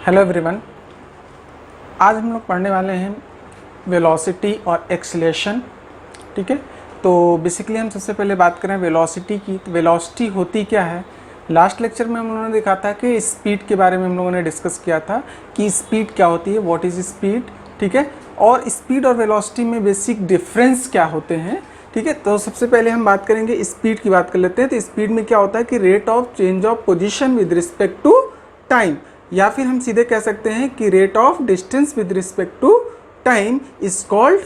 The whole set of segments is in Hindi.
हेलो एवरीवन, आज हम लोग पढ़ने वाले हैं वेलोसिटी और एक्सीलरेशन। ठीक है, तो बेसिकली हम सबसे पहले बात करें वेलोसिटी की। तो वेलोसिटी होती क्या है? लास्ट लेक्चर में हम लोगों ने देखा था कि स्पीड के बारे में हम लोगों ने डिस्कस किया था कि स्पीड क्या होती है, व्हाट इज़ स्पीड। ठीक है, और स्पीड और वेलोसिटी में बेसिक डिफरेंस क्या होते हैं। ठीक है, तो सबसे पहले हम बात करेंगे स्पीड की बात कर लेते हैं। तो स्पीड में क्या होता है कि rate of change of position with respect to time, या फिर हम सीधे कह सकते हैं कि rate of distance with respect to time is called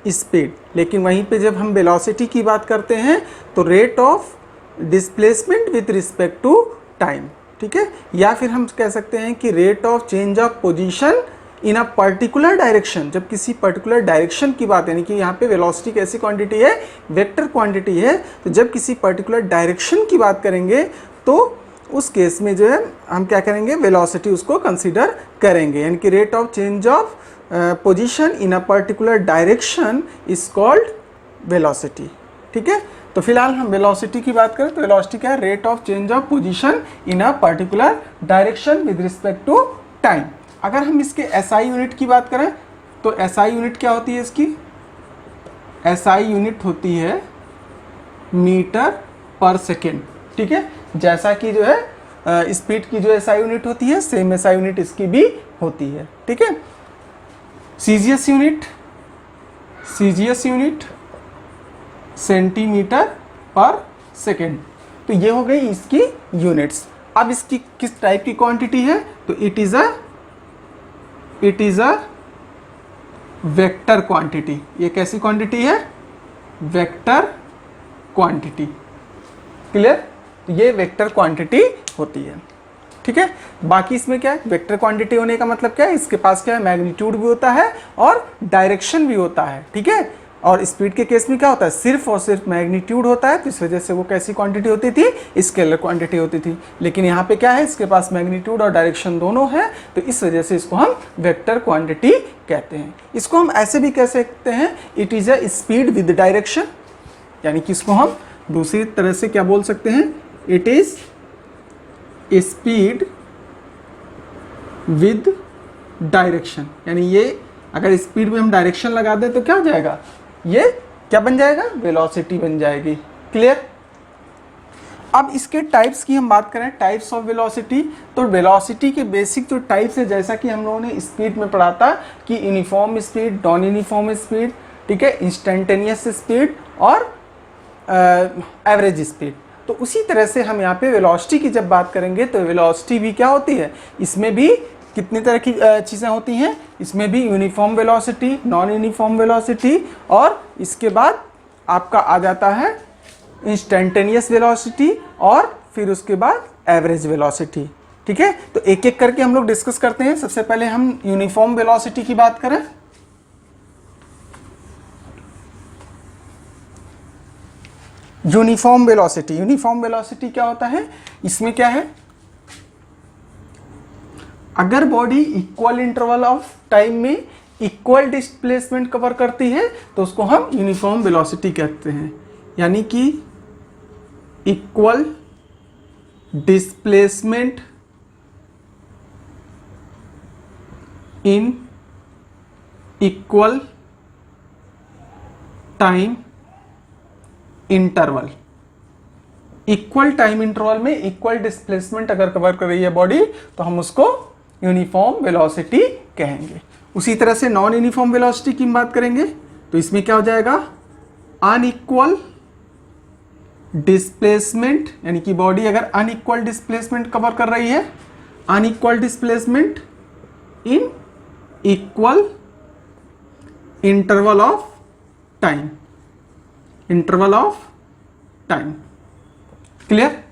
speed. लेकिन वहीं पे जब हम वेलोसिटी की बात करते हैं तो rate of displacement with respect to time. ठीक है, या फिर हम कह सकते हैं कि rate of change of position in a particular direction. जब किसी पर्टिकुलर डायरेक्शन की बात, यानी कि यहाँ पे वेलोसिटी कैसी क्वांटिटी है, वेक्टर क्वांटिटी है, तो जब किसी पर्टिकुलर डायरेक्शन की बात करेंगे तो उस केस में जो है हम क्या करेंगे, वेलोसिटी उसको कंसीडर करेंगे। यानी कि rate of change of position in a particular direction is called velocity. ठीक है, तो फिलहाल हम वेलोसिटी की बात करें तो वेलोसिटी क्या है? Rate of change of position in a particular direction with respect to time. अगर हम इसके एसआई यूनिट की बात करें तो एसआई यूनिट क्या होती है इसकी? एसआई यूनिट होती है मीटर पर सेकेंड। ठीक है, जैसा कि जो है स्पीड की जो एसआई यूनिट होती है, सेम एसआई यूनिट इसकी भी होती है। ठीक है, CGS unit centimetre per second. तो ये हो गई इसकी यूनिट्स। अब इसकी किस टाइप की क्वांटिटी है? तो it is a vector quantity. ये कैसी क्वांटिटी है? Vector quantity. क्लियर? तो ये वेक्टर क्वांटिटी होती है। ठीक है, बाकी इसमें क्या है? वेक्टर क्वांटिटी होने का मतलब क्या है? इसके पास क्या है? मैग्नीट्यूड भी होता है और डायरेक्शन भी होता है। ठीक है, और स्पीड के केस में क्या होता है? सिर्फ और सिर्फ मैग्नीट्यूड होता है, तो इस वजह से वो कैसी क्वांटिटी होती थी? स्केलर क्वांटिटी होती थी। लेकिन यहाँ पे क्या है? इसके पास मैग्नीट्यूड और डायरेक्शन दोनों है, तो इस वजह से इसको हम वेक्टर क्वांटिटी कहते हैं। इसको हम ऐसे भी कह सकते हैं, it is a speed with direction. यानी कि इसको हम दूसरी तरह से क्या बोल सकते हैं? It is speed with direction. यानी ये अगर स्पीड में हम डायरेक्शन लगा दें तो क्या हो जाएगा? ये क्या बन जाएगा? वेलोसिटी बन जाएगी। क्लियर? अब इसके टाइप्स की हम बात करें, टाइप्स ऑफ वेलोसिटी, तो वेलोसिटी के बेसिक जो टाइप्स है, जैसा कि हम लोगों ने स्पीड में पढ़ा था कि uniform speed, non uniform speed, ठीक है, इंस्टेंटेनियस स्पीड और एवरेज स्पीड। तो उसी तरह से हम यहाँ पे वेलोसिटी की जब बात करेंगे तो वेलोसिटी भी क्या होती है? इसमें भी कितनी तरह की चीज़ें होती हैं? इसमें भी uniform velocity, non uniform velocity, और इसके बाद आपका आ जाता है इंस्टेंटेनियस वेलोसिटी, और फिर उसके बाद एवरेज वेलोसिटी। ठीक है, तो एक एक करके हम लोग डिस्कस करते हैं। सबसे पहले हम यूनिफॉर्म वेलोसिटी की बात करें। यूनिफॉर्म वेलोसिटी क्या होता है? इसमें क्या है? अगर body equal interval of time में इक्वल डिस्प्लेसमेंट कवर करती है तो उसको हम यूनिफॉर्म वेलोसिटी कहते हैं। यानी कि equal displacement in equal time interval. Equal time interval में इक्वल डिस्प्लेसमेंट अगर कवर कर रही है बॉडी तो हम उसको यूनिफॉर्म वेलोसिटी कहेंगे। उसी तरह से नॉन यूनिफॉर्म वेलोसिटी की हम बात करेंगे तो इसमें क्या हो जाएगा? अनइक्वल डिस्प्लेसमेंट, यानी कि बॉडी अगर अनइक्वल डिस्प्लेसमेंट कवर कर रही है, unequal displacement in equal interval of time, clear?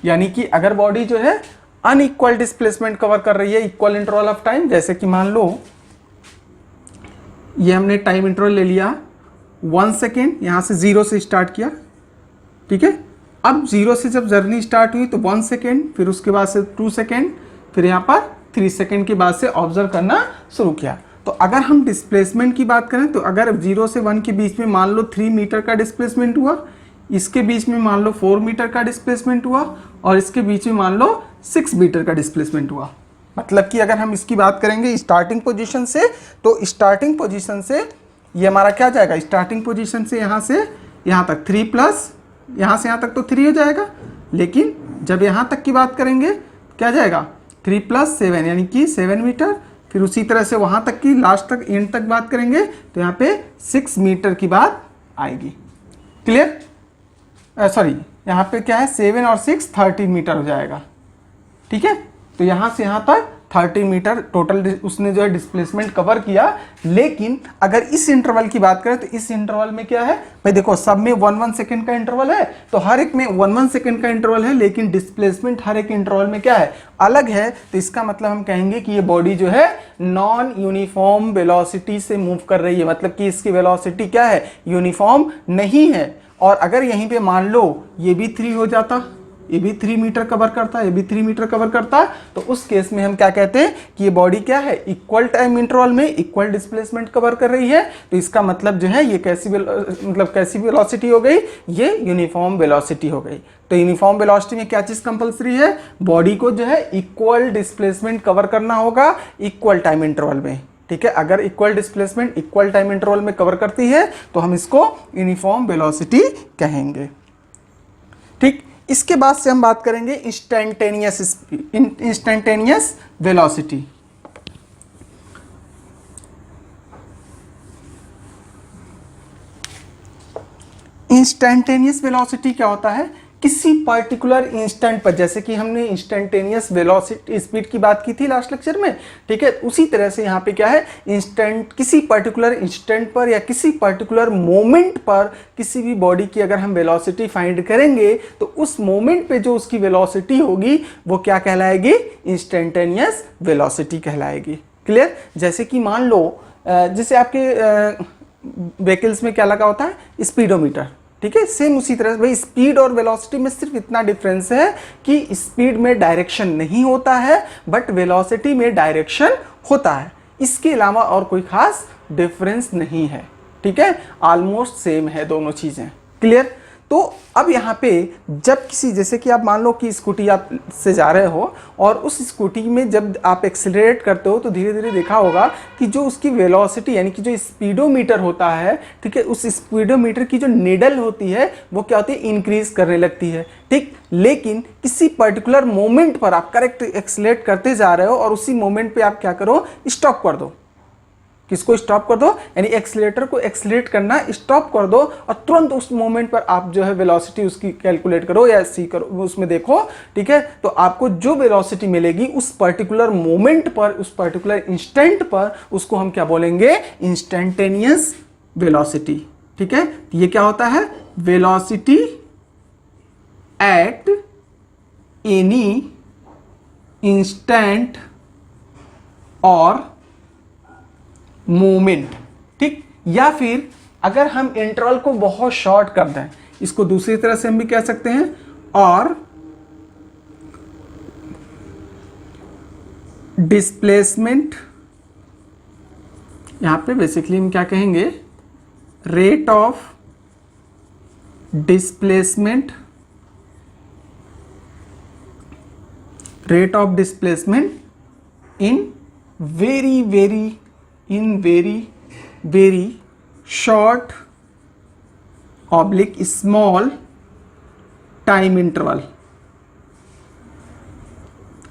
यानी कि अगर बॉडी जो है अनइक्वल डिस्प्लेसमेंट कवर कर रही है इक्वल इंटरवल ऑफ टाइम, जैसे कि मान लो ये हमने टाइम इंटरवल ले लिया 1 सेकेंड, यहां से 0 से स्टार्ट किया। ठीक है, अब 0 से जब जर्नी स्टार्ट हुई तो 1 सेकेंड, फिर उसके बाद से 2 सेकेंड, फिर यहां पर 3 सेकेंड के बाद से ऑब्जर्व करना शुरू किया। तो अगर हम डिस्प्लेसमेंट की बात करें तो अगर 0 से 1 के बीच में मान लो 3 मीटर का डिस्प्लेसमेंट हुआ, इसके बीच में मान लो 4 मीटर का डिस्प्लेसमेंट हुआ और इसके बीच में मान लो 6 मीटर का डिस्प्लेसमेंट हुआ। मतलब कि अगर हम इसकी बात करेंगे स्टार्टिंग पोजीशन से, तो स्टार्टिंग पोजीशन से ये हमारा क्या जाएगा, स्टार्टिंग पोजीशन से यहाँ तक 3 प्लस यहाँ से यहाँ तक तो 3 हो जाएगा, लेकिन जब यहाँ तक की बात करेंगे क्या जाएगा 3 + 7 यानी कि 7 मीटर। फिर उसी तरह से वहाँ तक की लास्ट तक एंड तक बात करेंगे तो यहाँ पे 6 मीटर की बात आएगी। क्लियर? सॉरी, यहाँ पे क्या है 7 और 6 13 मीटर हो जाएगा। ठीक है, तो यहाँ से यहाँ तक 30 मीटर टोटल उसने जो है डिस्प्लेसमेंट कवर किया। लेकिन अगर इस इंटरवल की बात करें तो इस इंटरवल में क्या है भाई, देखो सब में 1-1 सेकेंड का इंटरवल है, तो हर एक में 1-1 सेकेंड का इंटरवल है, लेकिन डिस्प्लेसमेंट हर एक इंटरवल में क्या है, अलग है। तो इसका मतलब हम कहेंगे कि ये बॉडी जो है नॉन यूनिफॉर्म वेलोसिटी से मूव कर रही है, मतलब कि इसकी वेलोसिटी क्या है, यूनिफॉर्म नहीं है। और अगर यहीं पे मान लो ये भी 3 हो जाता, ये भी 3 मीटर कवर करता, ये भी 3 मीटर कवर करता, तो उस केस में हम क्या कहते हैं कि ये बॉडी क्या है, इक्वल टाइम इंटरवल में इक्वल डिस्प्लेसमेंट कवर कर रही है। तो इसका मतलब जो है ये कैसी वेलोसिटी हो गई, ये यूनिफॉर्म वेलोसिटी हो गई। तो यूनिफॉर्म वेलोसिटी में क्या चीज कंपलसरी है, बॉडी को जो है इक्वल डिस्प्लेसमेंट कवर करना होगा इक्वल टाइम इंटरवल में। ठीक है, अगर equal displacement equal time interval में कवर करती है तो हम इसको यूनिफॉर्म वेलोसिटी कहेंगे। ठीक, इसके बाद से हम बात करेंगे इंस्टेंटेनियस वेलोसिटी। इंस्टेंटेनियस वेलोसिटी क्या होता है, किसी पर्टिकुलर इंस्टेंट पर, जैसे कि हमने इंस्टेंटेनियस वेलोसिटी स्पीड की बात की थी लास्ट लेक्चर में। ठीक है, उसी तरह से यहाँ पे क्या है, किसी पर्टिकुलर इंस्टेंट पर या किसी पर्टिकुलर मोमेंट पर किसी भी बॉडी की अगर हम वेलोसिटी फाइंड करेंगे तो उस मोमेंट पे जो उसकी वेलोसिटी होगी वो क्या कहलाएगी, इंस्टेंटेनियस वेलोसिटी कहलाएगी। क्लियर? जैसे कि मान लो जैसे आपके व्हीकल्स में क्या लगा होता है, स्पीडोमीटर। ठीक है, सेम उसी तरह भाई स्पीड और वेलोसिटी में सिर्फ इतना डिफरेंस है कि स्पीड में डायरेक्शन नहीं होता है बट वेलोसिटी में डायरेक्शन होता है। इसके अलावा और कोई खास डिफरेंस नहीं है। ठीक है, ऑलमोस्ट सेम है दोनों चीजें। क्लियर? तो अब यहाँ पे जब किसी, जैसे कि आप मान लो कि स्कूटी आप से जा रहे हो और उस स्कूटी में जब आप एक्सेलरेट करते हो तो धीरे धीरे देखा होगा कि जो उसकी वेलोसिटी यानी कि जो स्पीडोमीटर होता है, ठीक है, उस स्पीडोमीटर की जो निडल होती है वो क्या होती है, इंक्रीज करने लगती है। ठीक, लेकिन किसी पर्टिकुलर मोमेंट पर आप करेक्ट एक्सेलरेट करते जा रहे हो और उसी मोमेंट पे आप क्या करो, स्टॉप कर दो। किसको स्टॉप कर दो, यानी एक्सीलरेटर को एक्सीलरेट करना स्टॉप कर दो और तुरंत उस मोमेंट पर आप जो है वेलोसिटी उसकी कैलकुलेट करो या सी करो, उसमें देखो। ठीक है, तो आपको जो वेलोसिटी मिलेगी उस पर्टिकुलर मोमेंट पर, उस पर्टिकुलर इंस्टेंट पर, उसको हम क्या बोलेंगे, इंस्टेंटेनियस वेलोसिटी। ठीक है, ये क्या होता है, वेलोसिटी एट एनी इंस्टेंट और मोमेंट। ठीक, या फिर अगर हम इंटरवल को बहुत शॉर्ट कर दें, इसको दूसरी तरह से हम भी कह सकते हैं, और डिस्प्लेसमेंट, यहां पे बेसिकली हम क्या कहेंगे, rate of displacement, rate of displacement in very short oblique small time interval,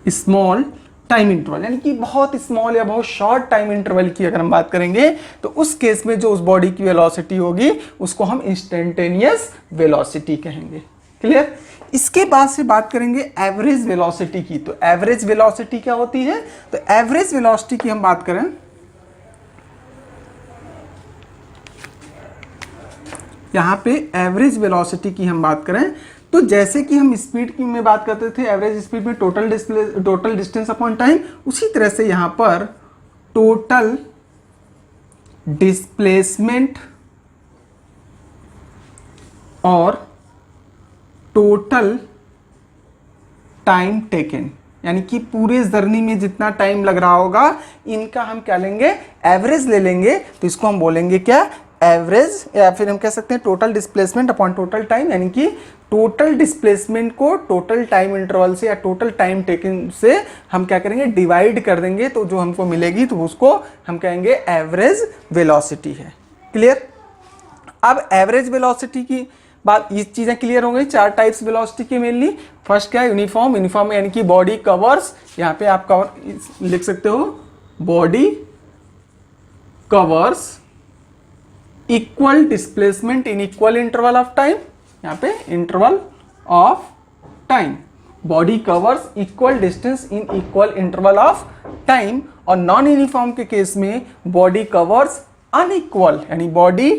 small time interval यानी कि बहुत स्मॉल या बहुत शॉर्ट टाइम इंटरवल की अगर हम बात करेंगे तो उस केस में जो उस बॉडी की वेलोसिटी होगी उसको हम इंस्टेंटेनियस वेलोसिटी कहेंगे। क्लियर? इसके बाद से बात करेंगे एवरेज वेलोसिटी की। तो एवरेज वेलोसिटी क्या होती है, तो एवरेज वेलोसिटी की हम बात करें, यहाँ पे एवरेज वेलोसिटी की हम बात करें तो जैसे कि हम स्पीड की में बात करते थे, एवरेज स्पीड में टोटल डिस्टेंस अपॉन टाइम, उसी तरह से यहाँ पर टोटल डिस्प्लेसमेंट और टोटल टाइम टेकन, यानी कि पूरे जर्नी में जितना टाइम लग रहा होगा इनका हम क्या लेंगे, एवरेज ले लेंगे। तो इसको हम बोलेंगे क्या, एवरेज, या फिर हम कह सकते हैं total displacement upon total time, यानी कि टोटल डिस्प्लेसमेंट को टोटल टाइम इंटरवल से या टोटल टाइम टेकिंग से हम क्या करेंगे, डिवाइड कर देंगे, तो जो हमको मिलेगी तो उसको हम कहेंगे एवरेज वेलोसिटी है। क्लियर? अब एवरेज वेलोसिटी की बात, ये चीजें क्लियर हो गई। 4 टाइप्स वेलोसिटी की मेनली। फर्स्ट क्या है, यूनिफॉर्म। यूनिफॉर्म यानी कि बॉडी कवर्स, यहाँ पे आप कवर लिख सकते हो, body covers equal displacement in equal interval of time, यहाँ पे interval of time, body covers equal distance in equal interval of time. और नॉन यूनिफॉर्म के केस में बॉडी कवर्स अनइक्वल, यानी body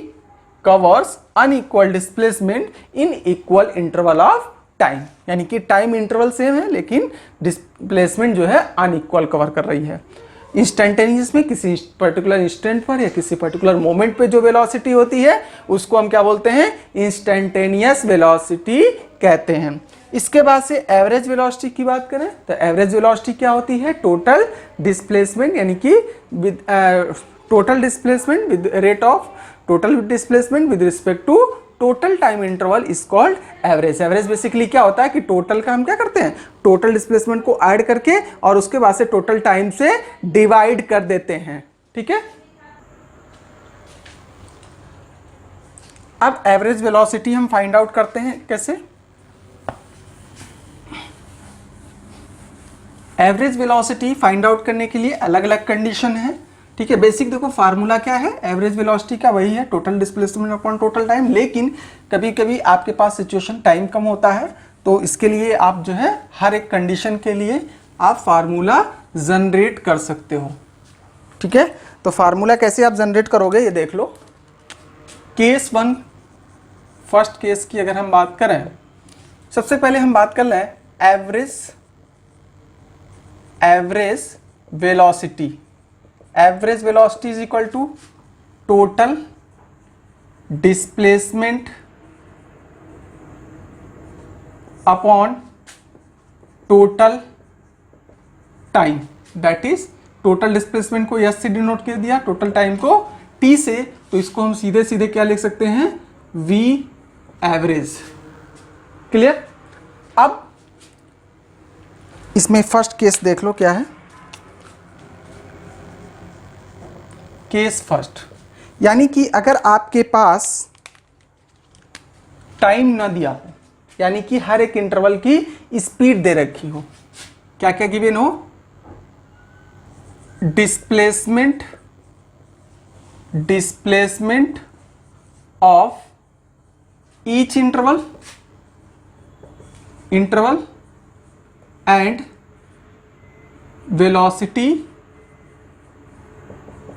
covers unequal displacement in equal interval of time, यानी कि टाइम इंटरवल सेम है लेकिन डिस्प्लेसमेंट जो है अनइक्वल कवर कर रही है। इंस्टेंटेनियस में किसी पर्टिकुलर इंस्टेंट पर या किसी पर्टिकुलर मोमेंट पे जो वेलोसिटी होती है उसको हम क्या बोलते हैं, इंस्टेंटेनियस वेलोसिटी कहते हैं। इसके बाद से एवरेज वेलोसिटी की बात करें तो एवरेज वेलोसिटी क्या होती है, टोटल डिस्प्लेसमेंट, यानी कि with total displacement with rate of total displacement with respect to total time interval is called average. Average basically क्या होता है कि टोटल का हम क्या करते हैं, टोटल डिस्प्लेसमेंट को ऐड करके और उसके बाद से टोटल टाइम से डिवाइड कर देते हैं। ठीक है, अब एवरेज वेलोसिटी हम फाइंड आउट करते हैं कैसे। एवरेज वेलोसिटी फाइंड आउट करने के लिए अलग अलग कंडीशन है। ठीक है, बेसिक देखो फार्मूला क्या है एवरेज वेलोसिटी का, वही है total displacement upon total time. लेकिन कभी कभी आपके पास सिचुएशन टाइम कम होता है तो इसके लिए आप जो है हर एक कंडीशन के लिए आप फार्मूला जनरेट कर सकते हो। ठीक है, तो फार्मूला कैसे आप जनरेट करोगे ये देख लो। केस 1 फर्स्ट केस की अगर हम बात करें, सबसे पहले हम बात कर लें average velocity. Average velocity is equal to total displacement upon total time, that is total displacement को एस से डिनोट कर दिया, टोटल टाइम को टी से, तो इसको हम सीधे सीधे क्या लिख सकते हैं, वी एवरेज। क्लियर? अब इसमें फर्स्ट केस देख लो क्या है, केस फर्स्ट, यानी कि अगर आपके पास टाइम ना दिया हो, यानी कि हर एक इंटरवल की स्पीड दे रखी हो, क्या क्या गिवन हो, displacement of each interval and velocity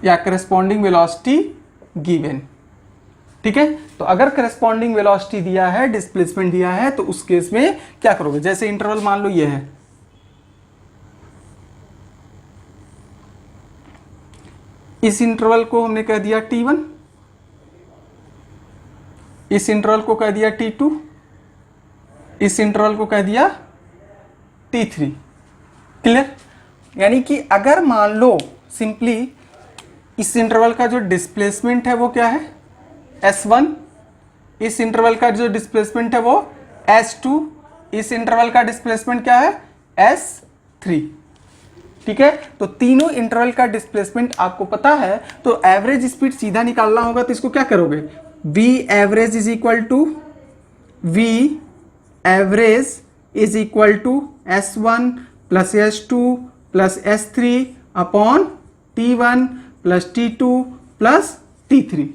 या करस्पॉन्डिंग वेलोसिटी गिवन। ठीक है, तो अगर करस्पॉन्डिंग वेलोसिटी दिया है, डिस्प्लेसमेंट दिया है, तो उस केस में क्या करोगे, जैसे इंटरवल मान लो ये है, इस इंटरवल को हमने कह दिया t1, इस इंटरवल को कह दिया t2, इस इंटरवल को कह दिया t3। क्लियर? यानी कि अगर मान लो सिंपली इस इंटरवल का जो डिस्प्लेसमेंट है वो क्या है, s1, इस इंटरवल का जो डिस्प्लेसमेंट है वो s2, इस इंटरवल का डिस्प्लेसमेंट क्या है, s3। ठीक है, तो तीनों इंटरवल का डिस्प्लेसमेंट आपको पता है, तो एवरेज स्पीड सीधा निकालना होगा, तो इसको क्या करोगे, v average is equal to s1 plus s2 plus s3 upon t1 plus t2 plus t3।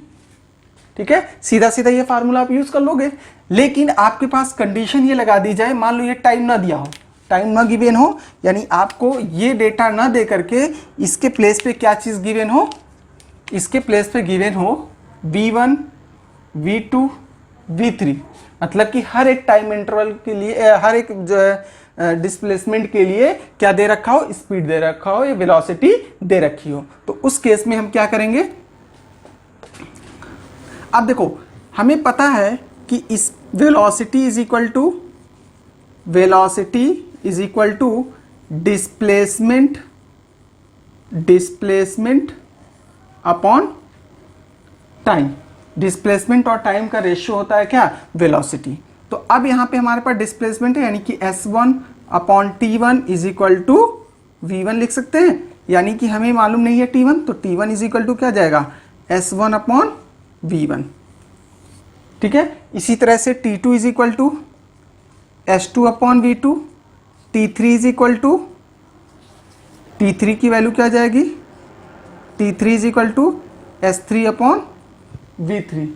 ठीक है, सीधा सीधा ये फार्मूला आप यूज कर लोगे। लेकिन आपके पास कंडीशन ये लगा दी जाए, मान लो ये टाइम ना दिया हो, टाइम ना गिवन हो, यानी आपको ये डेटा ना दे करके इसके प्लेस पे क्या चीज गिवन हो, इसके प्लेस पे गिवन हो v1 v2 v3, मतलब कि हर एक टाइम इंटरवल के लिए, हर एक जो है डिस्प्लेसमेंट के लिए क्या दे रखा हो, स्पीड दे रखा हो या वेलोसिटी दे रखी हो। तो उस केस में हम क्या करेंगे, अब देखो हमें पता है कि इस velocity is equal to displacement upon time. Displacement और टाइम का रेशियो होता है क्या, वेलोसिटी। तो अब यहाँ पे हमारे पास डिस्प्लेसमेंट है, यानी कि S1 upon T1 is equal to V1 लिख सकते हैं, यानी कि हमें मालूम नहीं है T1, तो T1 इज इक्वल टू क्या जाएगा, S1 अपॉन V1। ठीक है, इसी तरह से T2 is equal to S2 upon V2, T3 is equal to, T3 की वैल्यू क्या जाएगी, T3 is equal to S3 upon V3।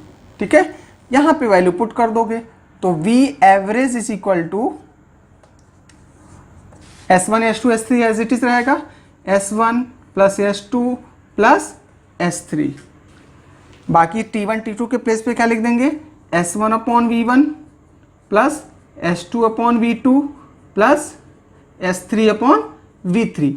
ठीक है, यहाँ पे वैल्यू पुट कर दोगे तो V average is equal to S1 S2 S3 as it is रहेगा, S1 plus S2 plus S3। बाकी T1 T2 के प्लेस पे क्या लिख देंगे, S1 upon V1 plus S2 upon V2 plus S3 upon V3।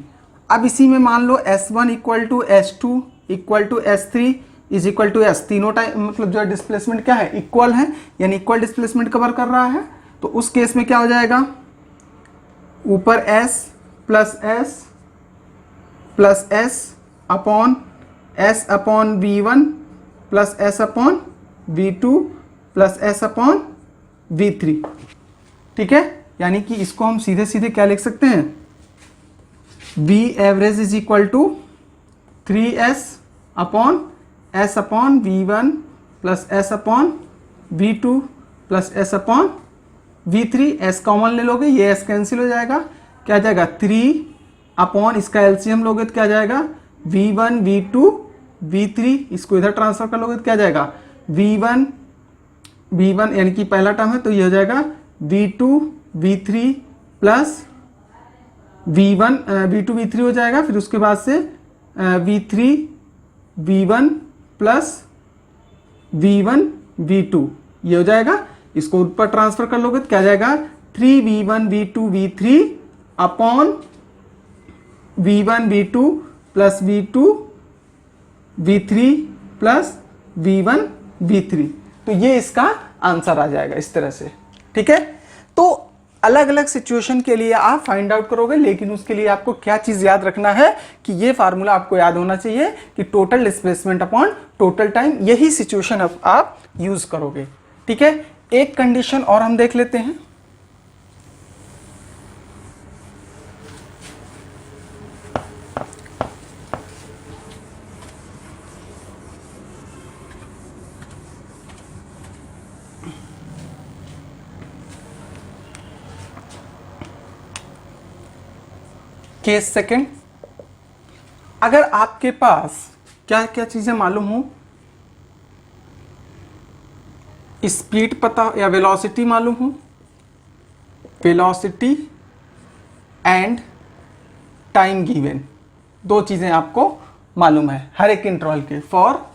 अब इसी में मान लो S1 equal to S2 equal to S3 is equal to S, तीनों टाइम मतलब जो है डिस्प्लेसमेंट क्या है, इक्वल है, यानी इक्वल डिस्प्लेसमेंट कवर कर रहा है। तो उस केस में क्या हो जाएगा, ऊपर S plus S upon V1 plus S upon V2 plus S upon V3। ठीक है, यानी कि इसको हम सीधे सीधे क्या लिख सकते हैं, V average is equal to 3S upon S upon V1 plus S upon V2 plus S upon V3। S common ले लोगे, ये S कैंसिल हो जाएगा, क्या जाएगा 3 अपॉन, इसका एलसीएम लोगे तो क्या जाएगा V1 V2 V3, इसको इधर ट्रांसफर कर लोगे तो क्या जाएगा V1 यानी कि पहला टर्म है तो ये हो जाएगा V2 V3 plus V2 V3 हो जाएगा, फिर उसके बाद से V3 V1 plus V1 V2 ये हो जाएगा, इसको ऊपर ट्रांसफर कर लोगे तो क्या जाएगा 3V1 V2 V3 upon V1 V2 plus V2 V3 plus V1 V3। तो ये इसका आंसर आ जाएगा इस तरह से। ठीक है, तो अलग अलग सिचुएशन के लिए आप फाइंड आउट करोगे, लेकिन उसके लिए आपको क्या चीज याद रखना है कि ये फार्मूला आपको याद होना चाहिए कि total displacement upon total time, यही सिचुएशन आप यूज करोगे। ठीक है, एक कंडीशन और हम देख लेते हैं। केस सेकंड, अगर आपके पास क्या क्या चीजें मालूम हो, स्पीड पता या वेलोसिटी मालूम हो, वेलोसिटी एंड टाइम गिवन, दो चीजें आपको मालूम है हर एक इंटरवल के, फॉर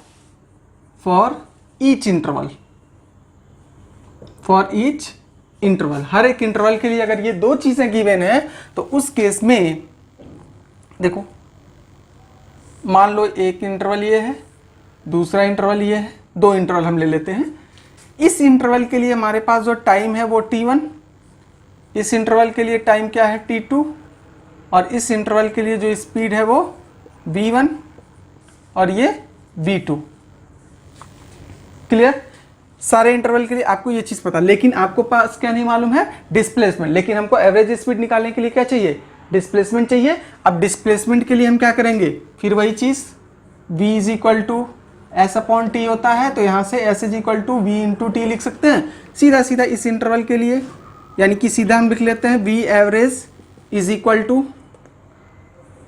ईच इंटरवल, हर एक इंटरवल के लिए अगर ये दो चीजें गिवन है तो उस केस में देखो, मान लो एक इंटरवल ये है, दूसरा इंटरवल ये है, दो इंटरवल हम ले लेते हैं। इस इंटरवल के लिए हमारे पास जो टाइम है वो T1, इस इंटरवल के लिए टाइम क्या है T2, और इस इंटरवल के लिए जो स्पीड है वो V1 और ये V2। क्लियर, सारे इंटरवल के लिए आपको ये चीज पता, लेकिन आपको पास क्या नहीं मालूम है, डिस्प्लेसमेंट। लेकिन हमको एवरेज स्पीड निकालने के लिए क्या चाहिए, डिस्प्लेसमेंट चाहिए। अब डिस्प्लेसमेंट के लिए हम क्या करेंगे, फिर वही चीज v is equal to S upon T होता है, तो यहां से s is equal to V into T लिख सकते हैं सीधा सीधा इस इंटरवल के लिए, यानी कि सीधा हम लिख लेते हैं v average is equal to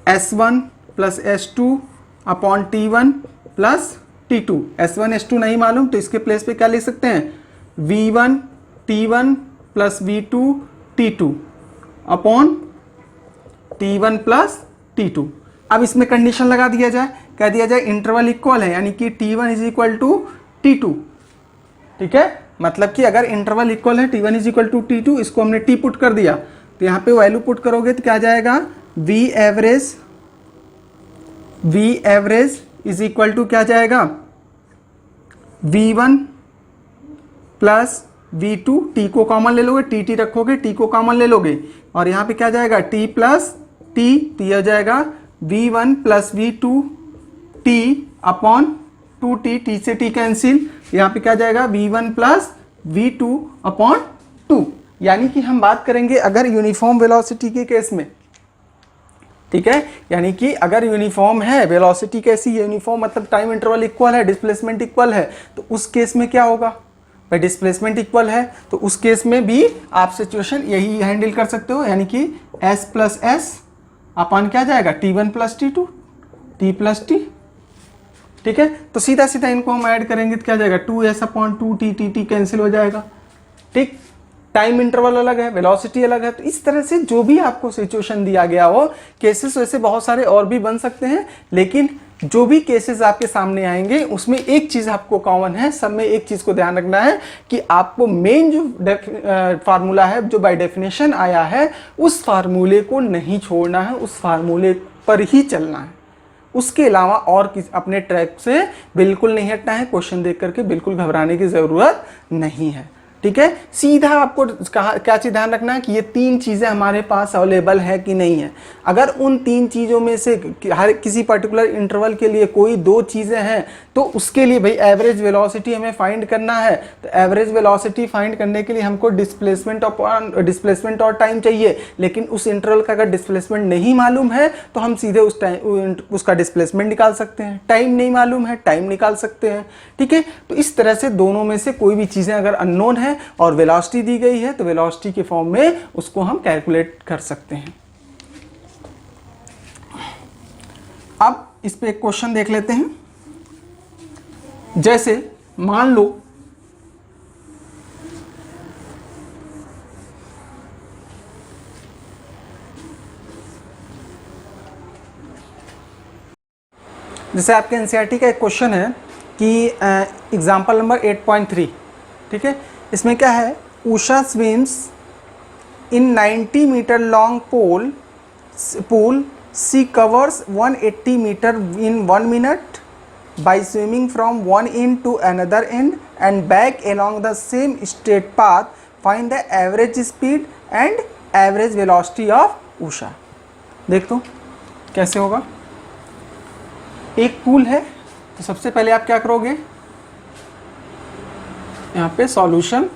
s1 plus s2 upon t1 plus t2। s1 s2 नहीं मालूम तो इसके प्लेस पे क्या लिख सकते हैं, v1 t1 plus v2 t2 upon t1 plus t2। अब इसमें कंडीशन लगा दिया जाए, कह दिया जाए इंटरवल इक्वल है, यानी कि t1 is equal to t2। ठीक है, मतलब कि अगर इंटरवल इक्वल है, t1 is equal to t2, इसको हमने t पुट कर दिया, तो यहाँ पे वैल्यू पुट करोगे तो क्या जाएगा, v average is equal to क्या जाएगा, v1 प्लस v2, t को कॉमन ले लोगे, tt रखोगे, t को कॉमन ले लोगे, और यहाँ पे क्या जाएगा t प्लस t, तो यह हो जाएगा v1 plus v2 t upon 2 2t, t से t कैंसिल, यहाँ पे क्या जाएगा v1 प्लस v2 अपॉन 2। यानी कि हम बात करेंगे अगर यूनिफॉर्म वेलोसिटी के केस में, ठीक है, यानी कि अगर यूनिफॉर्म है वेलोसिटी कैसी है, यूनिफॉर्म मतलब टाइम इंटरवल इक्वल है, डिस्प्लेसमेंट इक्वल है, तो उस केस में क्या होगा भाई, डिस्प्लेसमेंट इक्वल है तो उस केस में भी आप सिचुएशन यही हैंडल कर सकते हो, यानी कि s प्लस एस अपन क्या जाएगा t1 plus t2 t plus T, ठीक है। तो सीधा सीधा इनको हम ऐड करेंगे तो क्या जाएगा 2s upon 2t, t cancel हो जाएगा, ठीक। टाइम इंटरवल अलग है, वेलोसिटी अलग है, तो इस तरह से जो भी आपको सिचुएशन दिया गया हो, केसेस वैसे बहुत सारे और भी बन सकते हैं, लेकिन जो भी केसेस आपके सामने आएंगे उसमें एक चीज आपको कॉमन है, सब में एक चीज को ध्यान रखना है कि आपको मेन जो फार्मूला है जो बाय डेफिनेशन आया है उस फार्मूले को नहीं छोड़ना है, उस फार्मूले पर ही चलना है, उसके अलावा और अपने ट्रैक से बिल्कुल नहीं हटना है। क्वेश्चन देख करके बिल्कुल घबराने की जरूरत नहीं है, ठीक है। सीधा आपको क्या चीज ध्यान रखना है कि ये तीन चीजें हमारे पास अवेलेबल है कि नहीं है। अगर उन तीन चीजों में से हर किसी पर्टिकुलर इंटरवल के लिए कोई दो चीजें हैं तो उसके लिए भाई एवरेज वेलोसिटी हमें फाइंड करना है, तो एवरेज वेलोसिटी फाइंड करने के लिए हमको डिस्प्लेसमेंट और टाइम चाहिए, लेकिन उस इंटरवल का अगर डिस्प्लेसमेंट नहीं मालूम है तो हम सीधे उस टाइम उसका डिस्प्लेसमेंट निकाल सकते हैं, टाइम नहीं मालूम है टाइम निकाल सकते हैं, ठीक है। तो इस तरह से दोनों में से कोई भी चीजें अगर अननोन है और वेलोसिटी दी गई है तो वेलोसिटी के फॉर्म में उसको हम कैलकुलेट कर सकते हैं। अब इस पे एक क्वेश्चन देख लेते हैं। जैसे मान लो जैसे आपके एनसीईआरटी का एक क्वेश्चन है कि एग्जाम्पल नंबर 8.3, ठीक है। इसमें क्या है, Usha swims in 90 metre long pool she covers 180 metre in 1 minute by swimming from one end to another end and back along the same straight path. Find the average speed and average velocity of Usha. देख तो कैसे होगा। एक पूल है तो सबसे पहले आप क्या करोगे, यहाँ पे सॉल्यूशन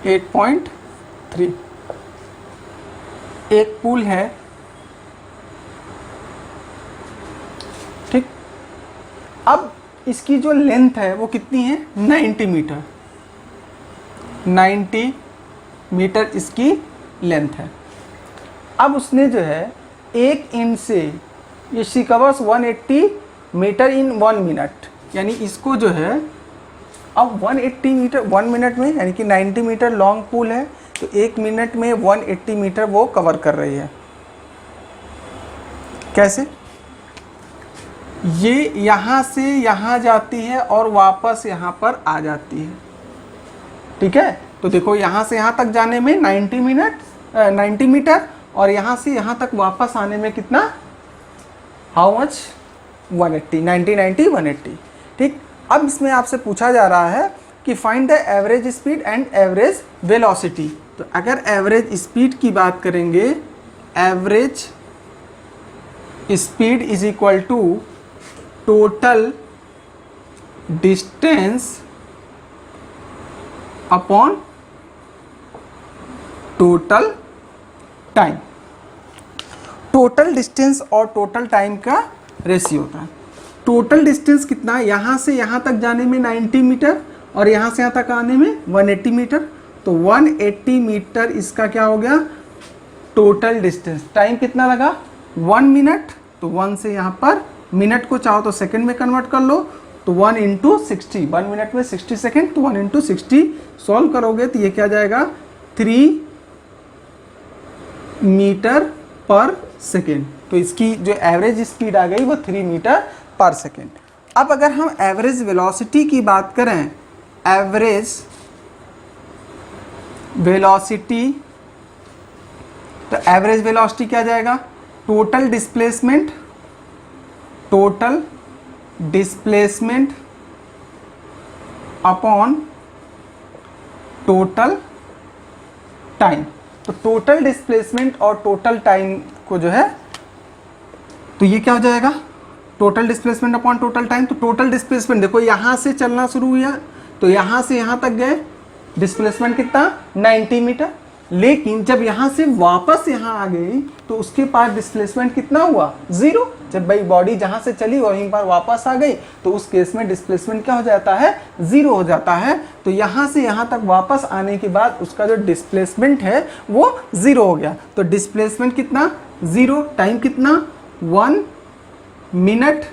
एट पॉइंट थ्री, एक पूल है, ठीक। अब इसकी जो लेंथ है वो कितनी है, 90 मीटर, 90 मीटर इसकी लेंथ है। अब उसने जो है एक एंड से ये she covers 180 metre in 1 minute, यानी इसको जो है अब 180 मीटर 1 मिनट में, यानी कि 90 मीटर लॉन्ग पूल है तो 1 मिनट में 180 मीटर वो कवर कर रही है। कैसे, ये यहाँ से यहाँ जाती है और वापस यहाँ पर आ जाती है, ठीक है। तो देखो यहाँ से यहाँ तक जाने में 90 मीटर और यहाँ से यहाँ तक वापस आने में कितना, हाउ मच, 180, 90 180, ठीक। अब इसमें आपसे पूछा जा रहा है कि find the average speed and average velocity. तो अगर एवरेज स्पीड की बात करेंगे, average speed is equal to total distance upon total time. Total distance और टोटल टाइम का रेशियो होता है। टोटल डिस्टेंस कितना है, यहाँ से यहाँ तक जाने में 90 मीटर और यहाँ से यहाँ तक आने में 180 मीटर, तो 180 मीटर इसका क्या हो गया टोटल डिस्टेंस। टाइम कितना लगा 1 मिनट, तो 1 से यहाँ पर मिनट को चाहो तो सेकंड में कन्वर्ट कर लो, तो 1 इंटू 60, 1 मिनट में 60 सेकंड, तो 1 इंटू 60 सॉल्व करोगे तो ये क्या जाएगा 3 मीटर पर सेकेंड। तो इसकी जो एवरेज स्पीड आ गई वो 3 मीटर पर सेकेंड। अब अगर हम एवरेज वेलोसिटी की बात करें, एवरेज वेलोसिटी, तो एवरेज वेलोसिटी क्या जाएगा, total displacement upon total time. तो टोटल डिस्प्लेसमेंट और टोटल टाइम को जो है, तो ये क्या हो जाएगा, total displacement upon total time. तो टोटल डिस्प्लेसमेंट देखो यहाँ से चलना शुरू हुआ तो यहाँ से यहाँ तक गए, डिस्प्लेसमेंट कितना 90 मीटर, लेकिन जब यहाँ से वापस यहाँ आ गई तो उसके पास डिस्प्लेसमेंट कितना हुआ 0। जब भाई बॉडी जहाँ से चली वहीं पर वापस आ गई तो उस केस में डिस्प्लेसमेंट क्या हो जाता है 0 हो जाता है। तो यहाँ से यहाँ तक वापस आने के बाद उसका जो डिस्प्लेसमेंट है वो 0 हो गया। तो डिस्प्लेसमेंट कितना 0, टाइम कितना 1 मिनट,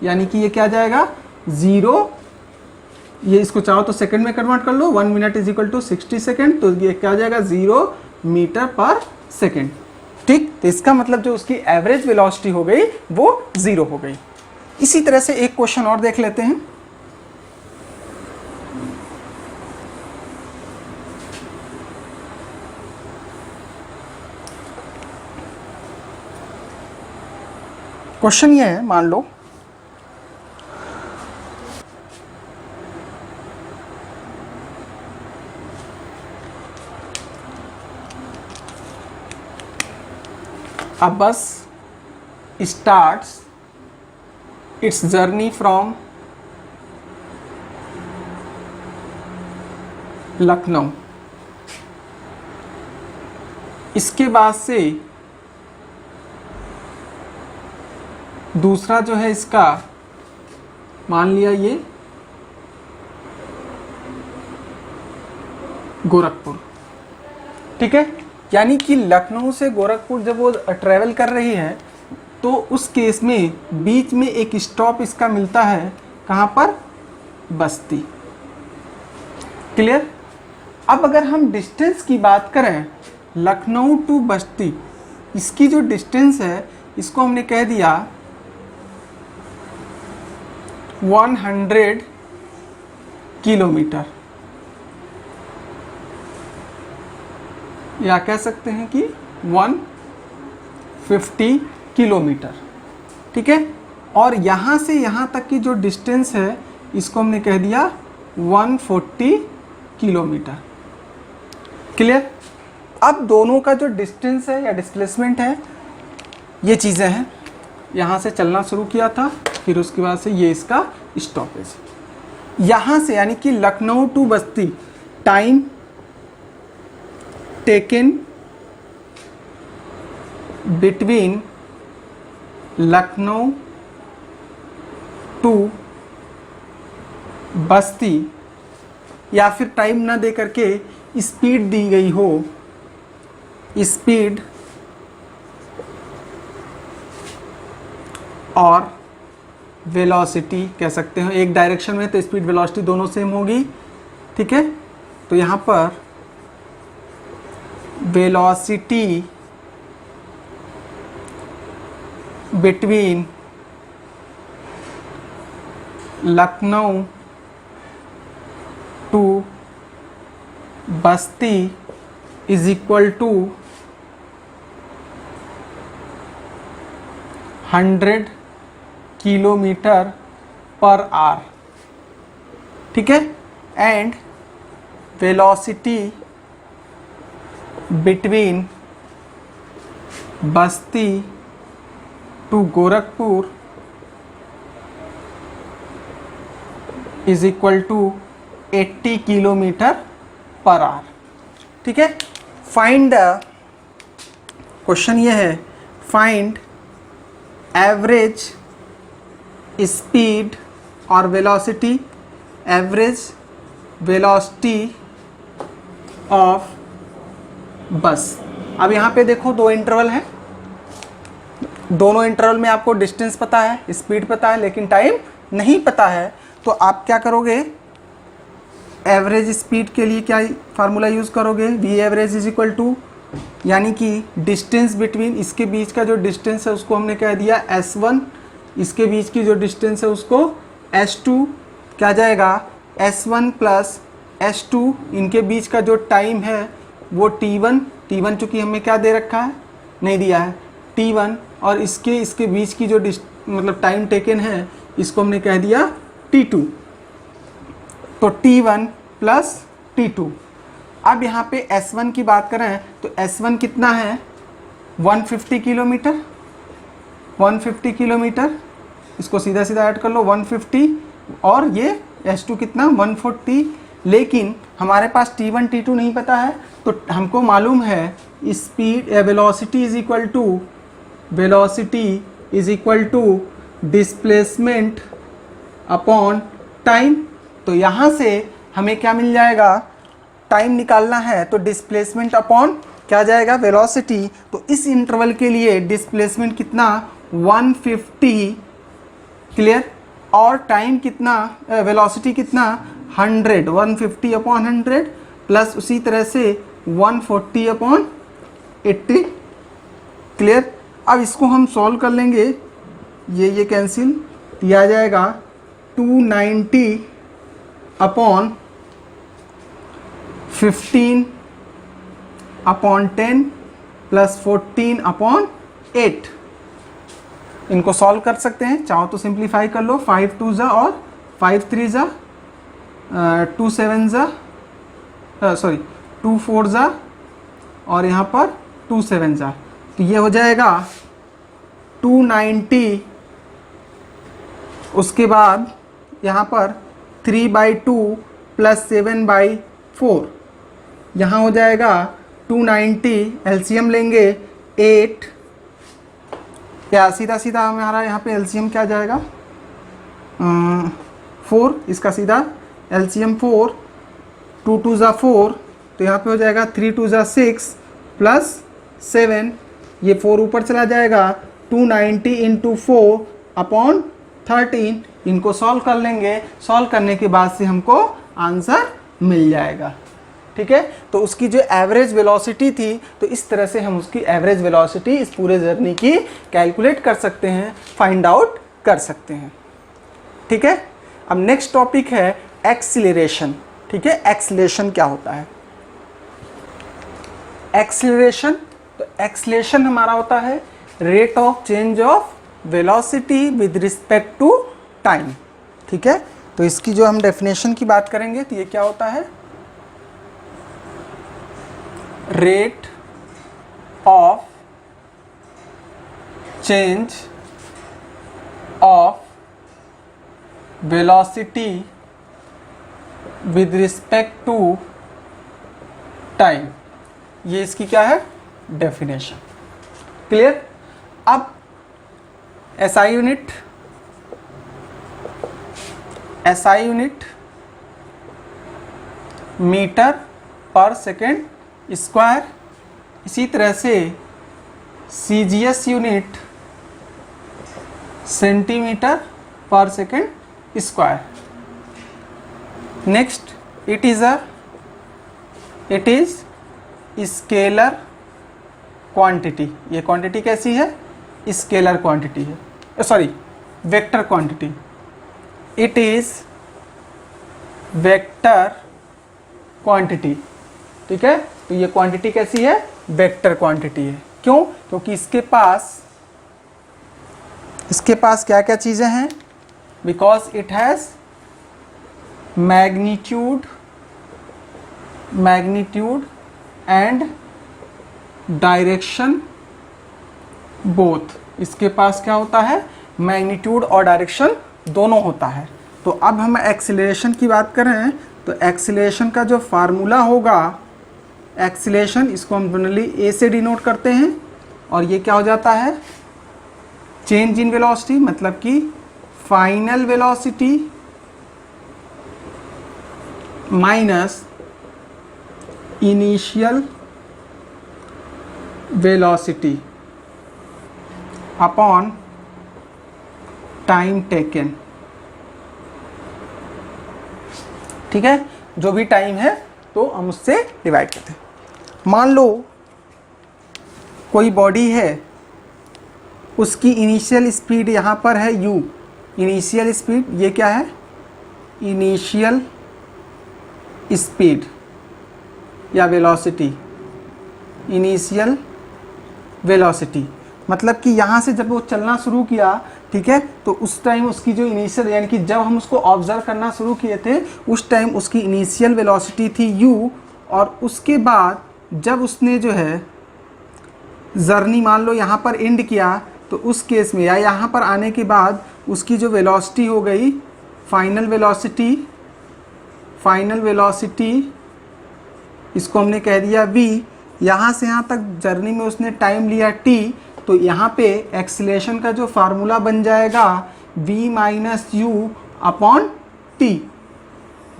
यानी कि ये क्या जाएगा 0, ये इसको चाहो तो सेकंड में कन्वर्ट कर लो, 1 minute is equal to 60 second, तो ये क्या जाएगा 0 मीटर पर सेकेंड। ठीक, तो इसका मतलब जो उसकी एवरेज वेलोसिटी हो गई वो 0 हो गई। इसी तरह से एक क्वेश्चन और देख लेते हैं। क्वेश्चन ये है, मान लो a bus starts its journey from Lucknow. इसके बाद से दूसरा जो है इसका, मान लिया ये गोरखपुर, ठीक है, यानी कि लखनऊ से गोरखपुर जब वो ट्रैवल कर रही है तो उस केस में बीच में एक स्टॉप इसका मिलता है, कहाँ पर, बस्ती। क्लियर। अब अगर हम डिस्टेंस की बात करें लखनऊ टू बस्ती, इसकी जो डिस्टेंस है इसको हमने कह दिया 100 किलोमीटर, या कह सकते हैं कि 150 किलोमीटर, ठीक है। और यहाँ से यहाँ तक की जो डिस्टेंस है इसको हमने कह दिया 140 किलोमीटर। क्लियर। अब दोनों का जो डिस्टेंस है या डिस्प्लेसमेंट है, ये चीज़ें हैं, यहाँ से चलना शुरू किया था, फिर उसके बाद से ये इसका स्टॉपेज। यहाँ से यानी कि Lucknow to Basti, time taken between Lucknow to Basti, या फिर टाइम ना दे करके स्पीड दी गई हो, स्पीड और वेलोसिटी कह सकते हो। एक डायरेक्शन में तो स्पीड वेलोसिटी दोनों सेम होगी, ठीक है। तो यहाँ पर velocity between Lucknow to Basti is equal to 100 kilometre per hour, ठीक है। And velocity between Basti to Gorakhpur is equal to 80 kilometre per hour, ठीक है। फाइंड द, क्वेश्चन ये है, फाइंड एवरेज स्पीड और velocity, average velocity of bus. अब यहाँ पे देखो दो इंटरवल हैं, दोनों इंटरवल में आपको डिस्टेंस पता है, स्पीड पता है, लेकिन टाइम नहीं पता है। तो आप क्या करोगे, एवरेज स्पीड के लिए क्या फार्मूला यूज़ करोगे, V average is equal to, यानी कि डिस्टेंस बिटवीन, इसके बीच का जो डिस्टेंस है उसको हमने कह दिया S1, इसके बीच की जो डिस्टेंस है उसको S2, क्या जाएगा S1 प्लस S2, इनके बीच का जो टाइम है वो T1, T1 चूँकि हमें क्या दे रखा है, नहीं दिया है, T1, और इसके बीच की जो मतलब टाइम टेकन है इसको हमने कह दिया T2। तो T1 प्लस T2, अब यहाँ पे S1 की बात करें तो S1 कितना है 150 किलोमीटर, 150 किलोमीटर, इसको सीधा सीधा ऐड कर लो 150, और ये S2 कितना 140। लेकिन हमारे पास T1 T2 नहीं पता है, तो हमको मालूम है speed velocity is equal to displacement upon time. तो यहाँ से हमें क्या मिल जाएगा, टाइम निकालना है तो डिस्प्लेसमेंट अपॉन क्या जाएगा वेलोसिटी। तो इस इंटरवल के लिए डिस्प्लेसमेंट कितना 150, क्लियर, और टाइम कितना वेलोसिटी कितना 100, 150 अपॉन 100 प्लस उसी तरह से 140 अपॉन 80, क्लियर। अब इसको हम सॉल्व कर लेंगे, ये कैंसिल, ये आ जाएगा 290 अपॉन 15 अपॉन 10 प्लस 14 अपॉन 8। इनको सॉल्व कर सकते हैं, चाहो तो सिंप्लीफाई कर लो, 5 2 जा और 5 3 जा, 2 7 जा, सॉरी 2 4 जा और यहाँ पर 2 7 जा, तो ये हो जाएगा 290। उसके बाद यहाँ पर 3/2 प्लस 7/4, यहाँ हो जाएगा 290, एलसीएम लेंगे 8, या सीधा सीधा हमारा यहाँ पे एलसीएम क्या जाएगा 4, इसका सीधा एलसीएम 4, 2 2 जा 4, तो यहाँ पे हो जाएगा 3 2 जा 6 प्लस 7, ये 4 ऊपर चला जाएगा, 290 इंटू 4 अपॉन 13। इनको सॉल्व कर लेंगे, सॉल्व करने के बाद से हमको आंसर मिल जाएगा, ठीक है। तो उसकी जो एवरेज वेलोसिटी थी, तो इस तरह से हम उसकी एवरेज वेलोसिटी इस पूरे जर्नी की कैलकुलेट कर सकते हैं, फाइंड आउट कर सकते हैं, ठीक है। अब नेक्स्ट टॉपिक है एक्सीलरेशन, ठीक है। एक्सीलरेशन क्या होता है, एक्सीलरेशन, तो एक्सीलरेशन हमारा होता है rate of change of velocity with respect to time, ठीक है। तो इसकी जो हम डेफिनेशन की बात करेंगे तो ये क्या होता है, rate of change of velocity with respect to time, ये इसकी क्या है डेफिनेशन, क्लियर। अब SI unit, metre per second square, इसी तरह से CGS unit centimetre per second square. Next it is scalar quantity, ये क्वांटिटी कैसी है, स्केलर क्वांटिटी है, sorry vector quantity, it is vector quantity, ठीक है। तो ये क्वांटिटी कैसी है, वेक्टर क्वांटिटी है। क्यों, क्योंकि इसके पास क्या क्या चीजें हैं, because it has magnitude and direction both, इसके पास क्या होता है, मैग्नीट्यूड और डायरेक्शन दोनों होता है। तो अब हम एक्सीलरेशन की बात करें तो एक्सीलरेशन का जो फार्मूला होगा, एक्सीलरेशन इसको हम जनरली ए से डिनोट करते हैं, और ये क्या हो जाता है, चेंज इन वेलोसिटी, मतलब कि final velocity minus initial velocity upon time taken, ठीक है। जो भी टाइम है तो हम उससे डिवाइड करते हैं। मान लो कोई बॉडी है, उसकी इनिशियल स्पीड यहाँ पर है u, इनिशियल स्पीड, ये क्या है, इनिशियल स्पीड या वेलोसिटी, इनिशियल वेलोसिटी, मतलब कि यहाँ से जब वो चलना शुरू किया, ठीक है, तो उस टाइम उसकी जो इनिशियल, यानी कि जब हम उसको ऑब्जर्व करना शुरू किए थे उस टाइम उसकी इनिशियल वेलोसिटी थी u, और उसके बाद जब उसने जो है जर्नी मान लो यहाँ पर एंड किया, तो उस केस में या यहाँ पर आने के बाद उसकी जो वेलोसिटी हो गई फाइनल वेलोसिटी, इसको हमने कह दिया v। यहाँ से यहाँ तक जर्नी में उसने टाइम लिया t, तो यहाँ पे एक्सीलरेशन का जो फार्मूला बन जाएगा v minus you upon T.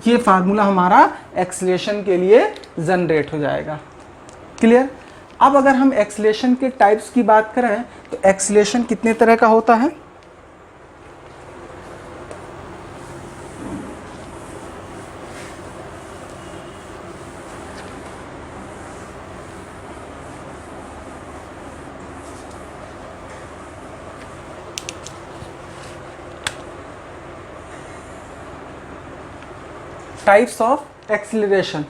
ये फार्मूला हमारा एक्सीलरेशन के लिए जनरेट हो जाएगा। क्लियर। अब अगर हम एक्सीलरेशन के टाइप्स की बात करें तो एक्सीलरेशन कितने तरह का होता है? Types of acceleration.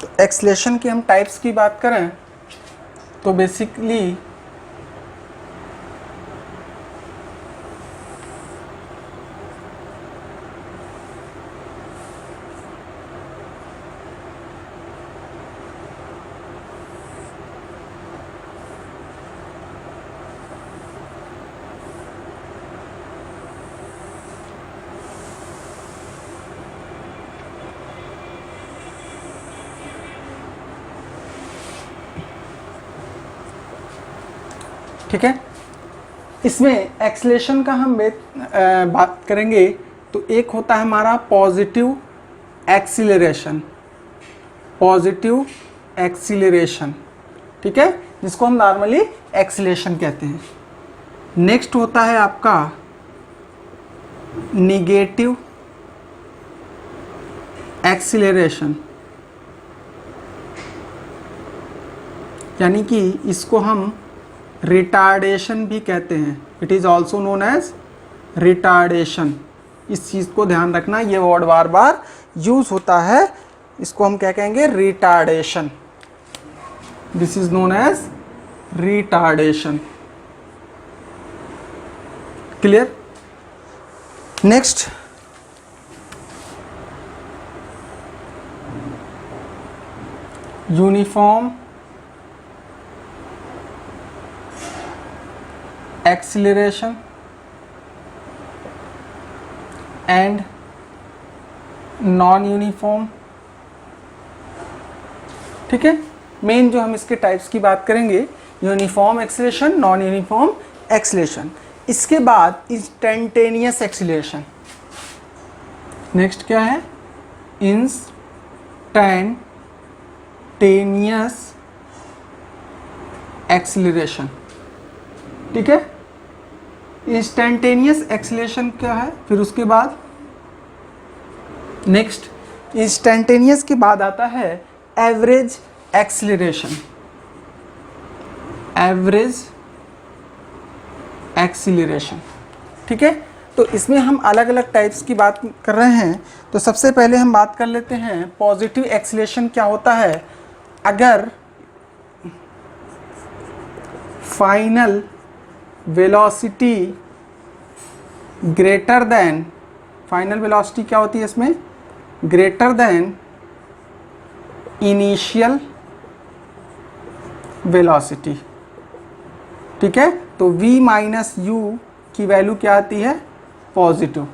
तो एक्सीलरेशन की हम टाइप्स की बात करें तो बेसिकली ठीक है। इसमें एक्सीलरेशन का हम बात करेंगे तो एक होता है हमारा पॉजिटिव एक्सीलरेशन, ठीक है, जिसको हम नॉर्मली एक्सीलरेशन कहते हैं। नेक्स्ट होता है आपका निगेटिव एक्सीलरेशन, यानी कि इसको हम रिटार्डेशन भी कहते हैं। It is also known as retardation. इस चीज़ को ध्यान रखना, ये वर्ड बार बार यूज होता है। इसको हम क्या कहेंगे? Retardation. This is known as retardation. Clear. Next uniform acceleration and non uniform. ठीक है, मेन जो हम इसके टाइप्स की बात करेंगे, uniform acceleration, non uniform acceleration. इसके बाद इंस्टेंटेनियस एक्सीलरेशन। नेक्स्ट क्या है? Instantaneous acceleration. ठीक है, इंस्टेंटेनियस एक्सीलरेशन क्या है? फिर उसके बाद नेक्स्ट इंस्टेंटेनियस के बाद आता है एवरेज एक्सीलरेशन। एवरेज एक्सीलरेशन, ठीक है। तो इसमें हम अलग अलग टाइप्स की बात कर रहे हैं। तो सबसे पहले हम बात कर लेते हैं पॉजिटिव एक्सीलरेशन क्या होता है। अगर final velocity greater than, final velocity क्या होती है इसमें? Greater than initial velocity. ठीक है, तो v माइनस यू की वैल्यू क्या आती है? पॉजिटिव।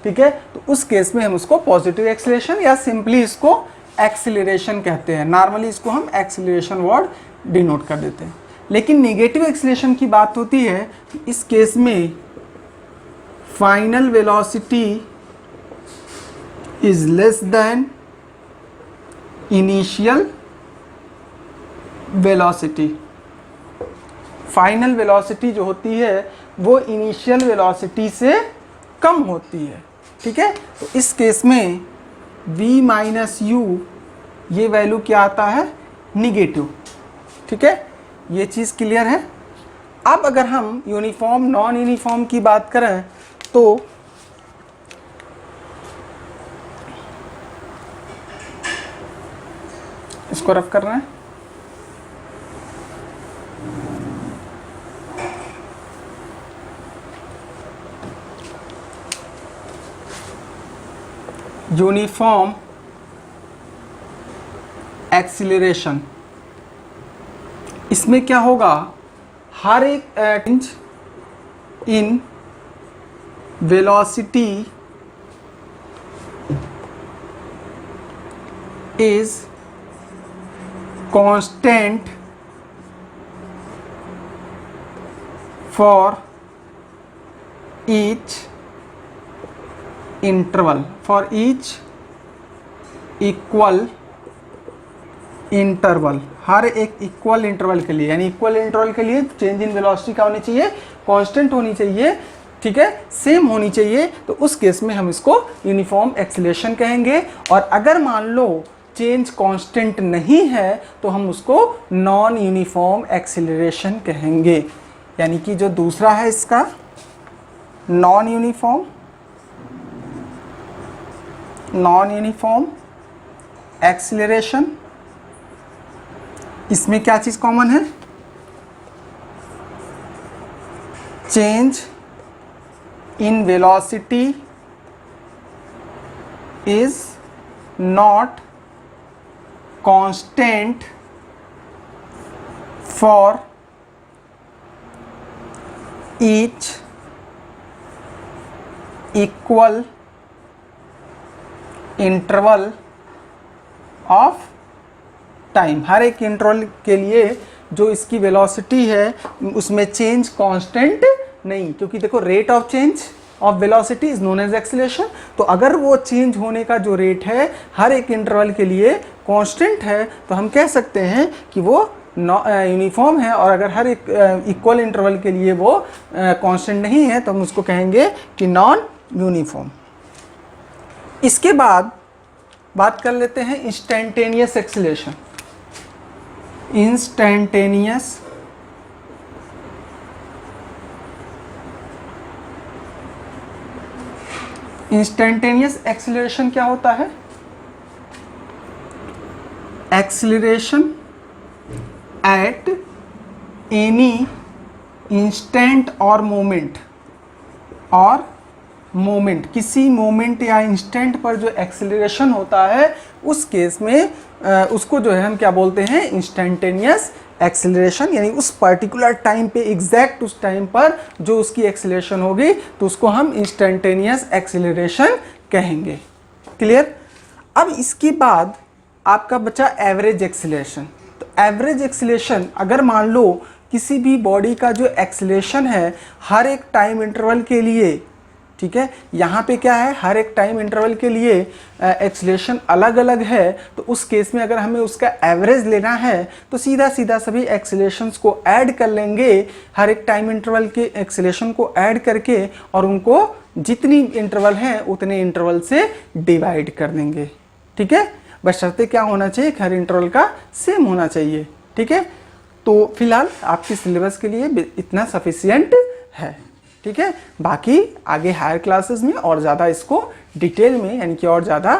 ठीक है, तो उस केस में हम उसको पॉजिटिव एक्सीलरेशन या सिंपली इसको एक्सीलरेशन कहते हैं। नॉर्मली इसको हम एक्सीलरेशन वर्ड डिनोट कर देते हैं। लेकिन नेगेटिव एक्सीलरेशन की बात होती है तो इस केस में final velocity is less than initial velocity. Final velocity जो होती है वो इनिशियल वेलोसिटी से कम होती है। ठीक है, तो इस केस में v माइनस यू ये वैल्यू क्या आता है? निगेटिव। ठीक है, ये चीज़ क्लियर है। अब अगर हम यूनिफॉर्म नॉन यूनिफॉर्म की बात करें तो इसको रफ कर रहे हैं। Uniform acceleration. इसमें क्या होगा, हर एक change in velocity is constant for each interval, for each equal interval, हर एक इक्वल इंटरवल के लिए, यानी इक्वल इंटरवल के लिए चेंज इन वेलोसिटी क्या होनी चाहिए, कांस्टेंट होनी चाहिए, ठीक है, सेम होनी चाहिए। तो उस केस में हम इसको यूनिफॉर्म एक्सीलरेशन कहेंगे। और अगर मान लो चेंज कांस्टेंट नहीं है तो हम उसको नॉन यूनिफॉर्म एक्सीलरेशन कहेंगे। यानी कि जो दूसरा है इसका नॉन यूनिफॉर्म एक्सीलरेशन, इसमें क्या चीज कॉमन है, change in velocity is not constant for each equal interval of time. हर एक इंटरवल के लिए जो इसकी वेलोसिटी है उसमें चेंज कांस्टेंट नहीं, क्योंकि देखो rate of change of velocity is known as acceleration. तो अगर वो चेंज होने का जो रेट है हर एक इंटरवल के लिए कांस्टेंट है तो हम कह सकते हैं कि वो यूनिफॉर्म है। और अगर हर एक इक्वल इंटरवल के लिए वो कांस्टेंट नहीं है तो हम उसको कहेंगे कि नॉन यूनिफॉर्म। इसके बाद बात कर लेते हैं इंस्टेंटेनियस एक्सीलरेशन। इंस्टेंटेनियस एक्सीलरेशन क्या होता है, एक्सीलरेशन एट एनी इंस्टेंट और मोमेंट, किसी मोमेंट या इंस्टेंट पर जो एक्सीलरेशन होता है उस केस में उसको जो है हम क्या बोलते हैं, इंस्टेंटेनियस एक्सीलरेशन। यानी उस पर्टिकुलर टाइम पे एग्जैक्ट उस टाइम पर जो उसकी एक्सीलरेशन होगी तो उसको हम इंस्टेंटेनियस एक्सीलरेशन कहेंगे। क्लियर। अब इसके बाद आपका बचा एवरेज एक्सीलरेशन। तो एवरेज एक्सीलरेशन, अगर मान लो किसी भी बॉडी का जो एक्सीलरेशन है हर एक टाइम इंटरवल के लिए, ठीक है, यहाँ पे क्या है, हर एक टाइम इंटरवल के लिए एक्सीलरेशन अलग अलग है, तो उस केस में अगर हमें उसका एवरेज लेना है तो सीधा सीधा सभी एक्सीलरेशंस को ऐड कर लेंगे, हर एक टाइम इंटरवल के एक्सीलरेशन को ऐड करके, और उनको जितनी इंटरवल हैं उतने इंटरवल से डिवाइड कर देंगे। ठीक है, बशर्ते क्या होना चाहिए, हर इंटरवल का सेम होना चाहिए। ठीक है, तो फिलहाल आपके सिलेबस के लिए इतना सफिशिएंट है। ठीक है, बाकी आगे हायर क्लासेस में और ज़्यादा इसको डिटेल में, यानी कि और ज़्यादा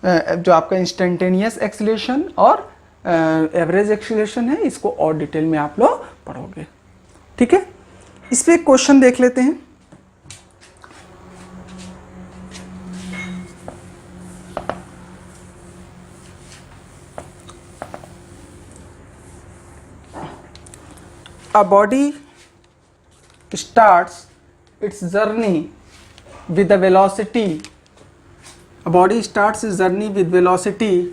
जो आपका इंस्टेंटेनियस एक्सीलरेशन और एवरेज एक्सीलरेशन है इसको और डिटेल में आप लोग पढ़ोगे। ठीक है, इस पे एक क्वेश्चन देख लेते हैं। A body starts its journey with the velocity. A body starts its journey with velocity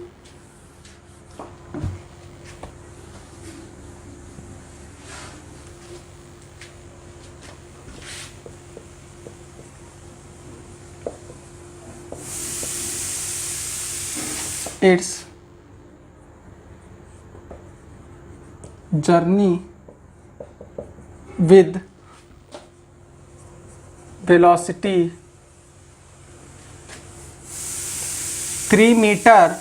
its journey with velocity 3 metre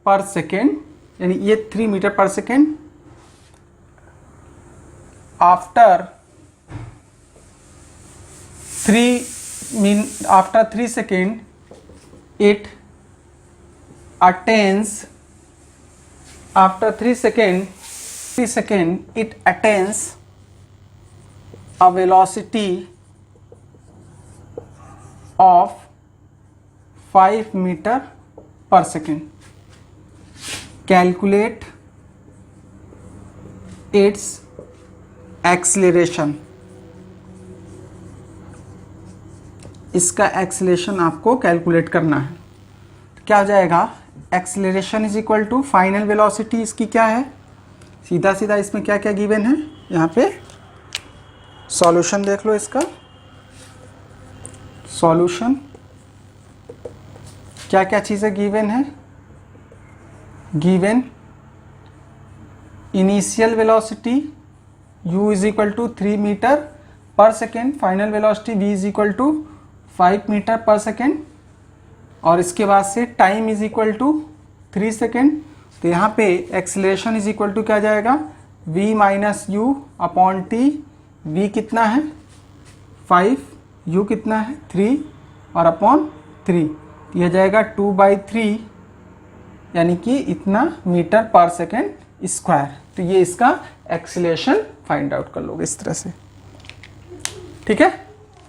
per second, यानी ये 3 metre per second, after 3 second it attains, after 3 second it attains a velocity of 5 metre per second. Calculate its acceleration, इसका एक्सीलरेशन आपको कैलकुलेट करना है। तो क्या हो जाएगा, acceleration is equal to final velocity इसकी क्या है, सीधा सीधा इसमें क्या क्या गिवन है, यहाँ पे सॉल्यूशन देख लो इसका। सॉल्यूशन क्या क्या चीज़ें गिवन है, given initial velocity u is equal to 3 metre per second, final velocity v is equal to 5 metre per second, और इसके बाद से time is equal to 3 second. तो यहाँ पे एक्सीलरेशन इज इक्वल टू क्या जाएगा, v minus you upon T. v कितना है 5, u कितना है 3 और अपॉन 3, यह जाएगा 2/3 यानी कि इतना मीटर पर सेकेंड स्क्वायर। तो ये इसका एक्सीलरेशन फाइंड आउट कर लोगे इस तरह से, ठीक है।